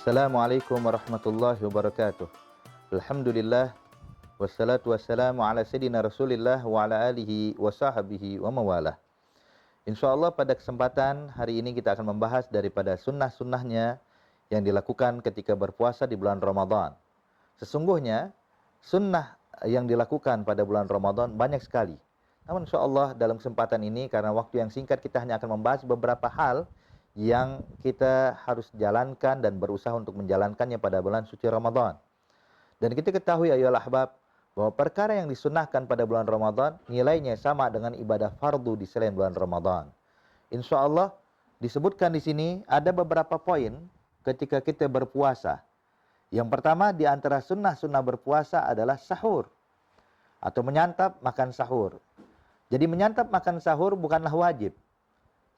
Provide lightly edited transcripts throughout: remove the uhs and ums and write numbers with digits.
Assalamualaikum warahmatullahi wabarakatuh. Alhamdulillah wassalatu wassalamu ala sayyidina Rasulillah wa ala alihi wa sahbihi wa mawalah. Insyaallah pada kesempatan hari ini kita akan membahas daripada sunnah-sunnahnya yang dilakukan ketika berpuasa di bulan Ramadan. Sesungguhnya sunnah yang dilakukan pada bulan Ramadan banyak sekali. Namun insyaallah dalam kesempatan ini karena waktu yang singkat kita hanya akan membahas beberapa hal yang kita harus jalankan dan berusaha untuk menjalankannya pada bulan suci Ramadan. Dan kita ketahui ayolah ahbab bahwa perkara yang disunnahkan pada bulan Ramadan nilainya sama dengan ibadah fardu di selain bulan Ramadan. Insya Allah disebutkan di sini ada beberapa poin ketika kita berpuasa. Yang pertama di antara sunnah-sunnah berpuasa adalah sahur atau menyantap makan sahur. Jadi menyantap makan sahur bukanlah wajib.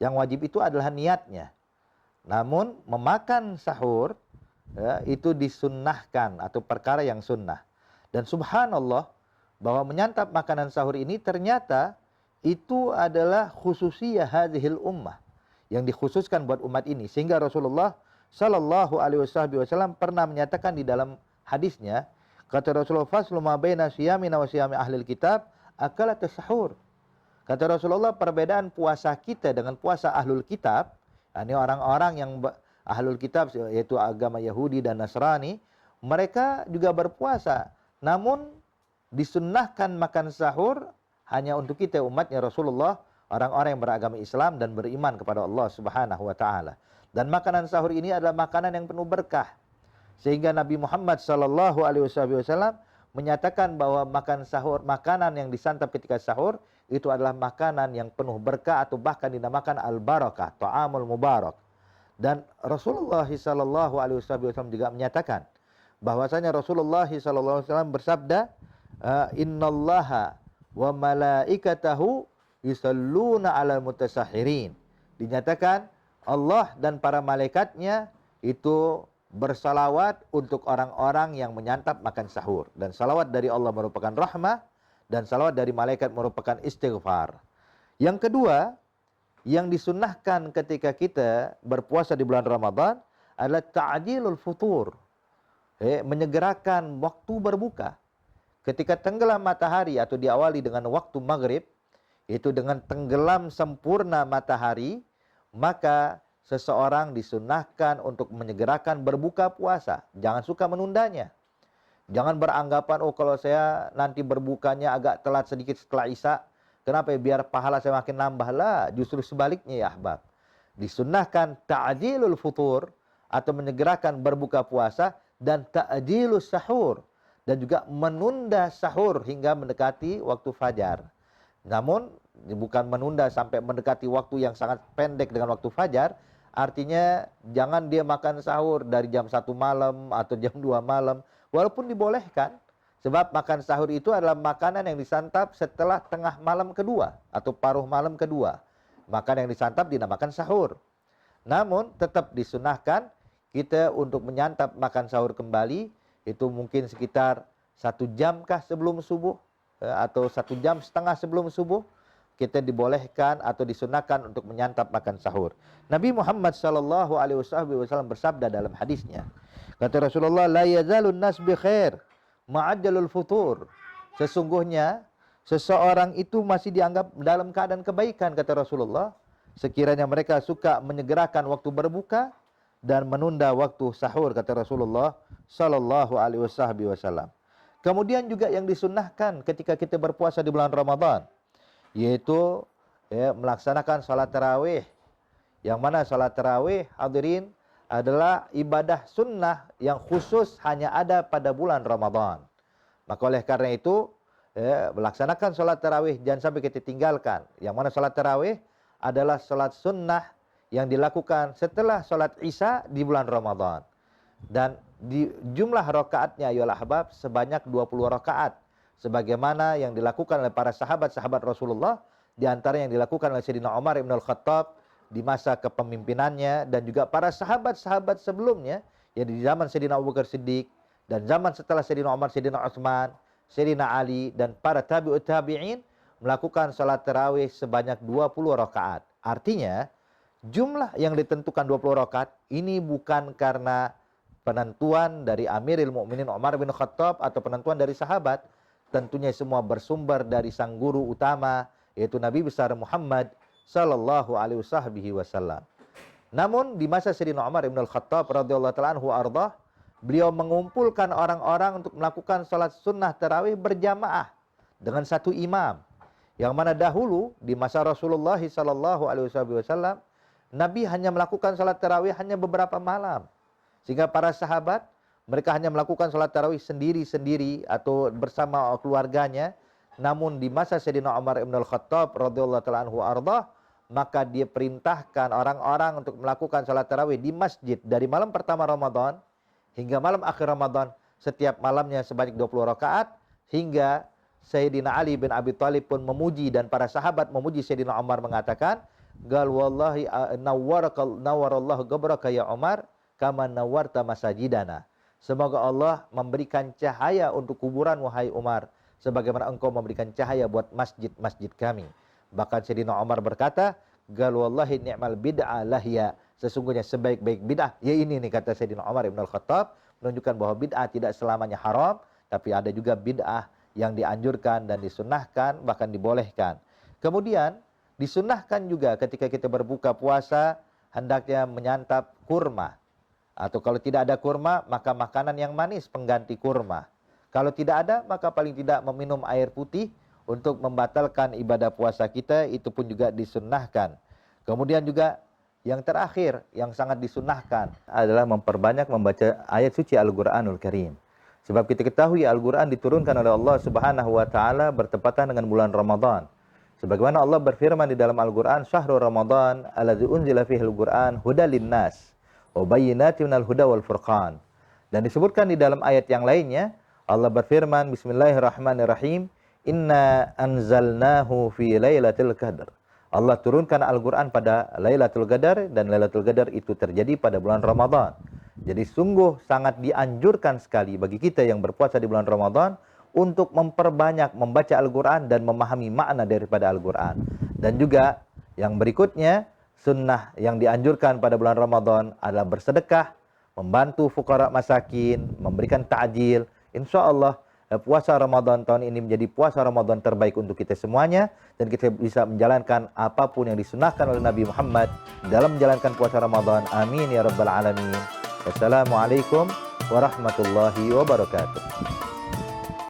Yang wajib itu adalah niatnya. Namun memakan sahur itu disunnahkan atau perkara yang sunnah. Dan subhanallah bahwa menyantap makanan sahur ini ternyata itu adalah khususiyah hadhil ummah yang dikhususkan buat umat ini. Sehingga Rasulullah sallallahu alaihi wasallam pernah menyatakan di dalam hadisnya, kata Rasulullah, faslu ma baina siyamina wa siyami ahlil kitab akalat sahur. Kata Rasulullah, perbedaan puasa kita dengan puasa ahlul kitab, ini orang-orang yang ahlul kitab yaitu agama Yahudi dan Nasrani, mereka juga berpuasa. Namun disunnahkan makan sahur hanya untuk kita umatnya Rasulullah, orang-orang yang beragama Islam dan beriman kepada Allah Subhanahu wa taala. Dan makanan sahur ini adalah makanan yang penuh berkah. Sehingga Nabi Muhammad sallallahu alaihi wasallam menyatakan bahwa makan sahur, makanan yang disantap ketika sahur itu adalah makanan yang penuh berkah atau bahkan dinamakan al-barakah, ta'amul mubarak. Dan Rasulullah sallallahu alaihi wasallam juga menyatakan bahwasanya Rasulullah sallallahu alaihi wasallam bersabda, innallaha wa malaikatahu yusalluna 'alal mutasahhirin. Dinyatakan Allah dan para malaikatnya itu bersalawat untuk orang-orang yang menyantap makan sahur. Dan salawat dari Allah merupakan rahmah, dan salawat dari malaikat merupakan istighfar. Yang kedua, yang disunnahkan ketika kita berpuasa di bulan Ramadan adalah ta'jilul futur. Menyegerakan waktu berbuka. Ketika tenggelam matahari atau diawali dengan waktu maghrib, itu dengan tenggelam sempurna matahari, maka seseorang disunnahkan untuk menyegerakan berbuka puasa. Jangan suka menundanya. Jangan beranggapan, oh kalau saya nanti berbukanya agak telat sedikit setelah Isya, kenapa ya? Biar pahala saya makin nambah. Lah, justru sebaliknya ya ahbab. Disunnahkan ta'jilul futur atau menyegerakan berbuka puasa dan ta'jilus sahur. Dan juga menunda sahur hingga mendekati waktu fajar. Namun bukan menunda sampai mendekati waktu yang sangat pendek dengan waktu fajar. Artinya jangan dia makan sahur dari jam 1 malam atau jam 2 malam. Walaupun dibolehkan. Sebab makan sahur itu adalah makanan yang disantap setelah tengah malam kedua atau paruh malam kedua. Makanan yang disantap dinamakan sahur. Namun tetap disunahkan kita untuk menyantap makan sahur kembali. Itu mungkin sekitar 1 jamkah sebelum subuh atau 1 jam setengah sebelum subuh. Kita dibolehkan atau disunahkan untuk menyantap makan sahur. Nabi Muhammad sallallahu alaihi wasallam bersabda dalam hadisnya, kata Rasulullah, la yazalun nas bi khair ma'ajjalul futur. Sesungguhnya seseorang itu masih dianggap dalam keadaan kebaikan, kata Rasulullah, sekiranya mereka suka menyegerakan waktu berbuka dan menunda waktu sahur, kata Rasulullah sallallahu alaihi wasallam. Kemudian juga yang disunnahkan ketika kita berpuasa di bulan Ramadan, yaitu melaksanakan salat tarawih. Yang mana salat tarawih, hadirin, adalah ibadah sunnah yang khusus hanya ada pada bulan Ramadan. Maka oleh karena itu, melaksanakan salat tarawih jangan sampai kita tinggalkan. Yang mana salat tarawih adalah salat sunnah yang dilakukan setelah salat Isya di bulan Ramadan. Dan di jumlah rakaatnya ayolah ahbab sebanyak 20 rakaat. Sebagaimana yang dilakukan oleh para sahabat-sahabat Rasulullah, di antara yang dilakukan oleh Sayyidina Umar ibn al-Khattab di masa kepemimpinannya, dan juga para sahabat-sahabat sebelumnya, ya di zaman Sayyidina Abu Bakar Siddiq, dan zaman setelah Sayyidina Umar, Sayyidina Utsman, Sayyidina Ali, dan para tabi'ut tabi'in, melakukan salat tarawih sebanyak 20 rakaat. Artinya, jumlah yang ditentukan 20 rakaat ini bukan karena penentuan dari Amirul Mukminin Umar bin Khattab atau penentuan dari sahabat, tentunya semua bersumber dari sang guru utama, yaitu Nabi besar Muhammad sallallahu alaihi wasallam. Namun di masa Sayyidina Umar bin Khattab radhiyallahu ta'ala anhu ardah, beliau mengumpulkan orang-orang untuk melakukan salat sunnah tarawih berjamaah dengan satu imam. Yang mana dahulu di masa Rasulullah sallallahu alaihi wasallam, Nabi hanya melakukan salat tarawih hanya beberapa malam. Sehingga para sahabat, mereka hanya melakukan salat tarawih sendiri-sendiri atau bersama keluarganya. Namun di masa Sayyidina Umar bin Khattab radhiyallahu ta'ala anhu ardah, maka dia perintahkan orang-orang untuk melakukan salat tarawih di masjid dari malam pertama Ramadan hingga malam akhir Ramadan, setiap malamnya sebanyak 20 rakaat, hingga Sayyidina Ali bin Abi Thalib pun memuji dan para sahabat memuji Sayyidina Umar, mengatakan, "Gal wallahi nawwarallahu gabraka ya Umar kama nawwarta masajidana." Semoga Allah memberikan cahaya untuk kuburan wahai Umar, sebagaimana engkau memberikan cahaya buat masjid-masjid kami. Bahkan Sayyidina Umar berkata, "Gal wallahi ni'mal bid'ah lahya." Sesungguhnya sebaik-baik bid'ah, ya ini nih kata Sayyidina Umar bin Al-Khattab, menunjukkan bahwa bid'ah tidak selamanya haram, tapi ada juga bid'ah yang dianjurkan dan disunnahkan, bahkan dibolehkan. Kemudian disunnahkan juga ketika kita berbuka puasa, hendaknya menyantap kurma. Atau kalau tidak ada kurma, maka makanan yang manis pengganti kurma. Kalau tidak ada, maka paling tidak meminum air putih untuk membatalkan ibadah puasa kita, itu pun juga disunnahkan. Kemudian juga yang terakhir, yang sangat disunnahkan adalah memperbanyak membaca ayat suci Al-Quranul Karim. Sebab kita ketahui Al-Quran diturunkan oleh Allah Subhanahu wa Ta'ala bertepatan dengan bulan Ramadan. Sebagaimana Allah berfirman di dalam Al-Quran, "Syahrul Ramadan alladzi unzila fihi al-Quran hudal linnas wa bayyinatin minal huda wal furqan." Dan disebutkan di dalam ayat yang lainnya, Allah berfirman, Bismillahirrahmanirrahim, "Inna anzalnahu fi lailatul qadar." Allah turunkan Al-Quran pada Lailatul Qadar, dan Lailatul Qadar itu terjadi pada bulan Ramadan. Jadi sungguh sangat dianjurkan sekali bagi kita yang berpuasa di bulan Ramadan untuk memperbanyak membaca Al-Quran dan memahami makna daripada Al-Quran. Dan juga yang berikutnya, sunnah yang dianjurkan pada bulan Ramadan adalah bersedekah, membantu fuqara masakin, memberikan ta'jil. Insya Allah puasa Ramadan tahun ini menjadi puasa Ramadan terbaik untuk kita semuanya, dan kita bisa menjalankan apapun yang disunahkan oleh Nabi Muhammad dalam menjalankan puasa Ramadan. Amin ya rabbal alamin. Wassalamualaikum warahmatullahi wabarakatuh.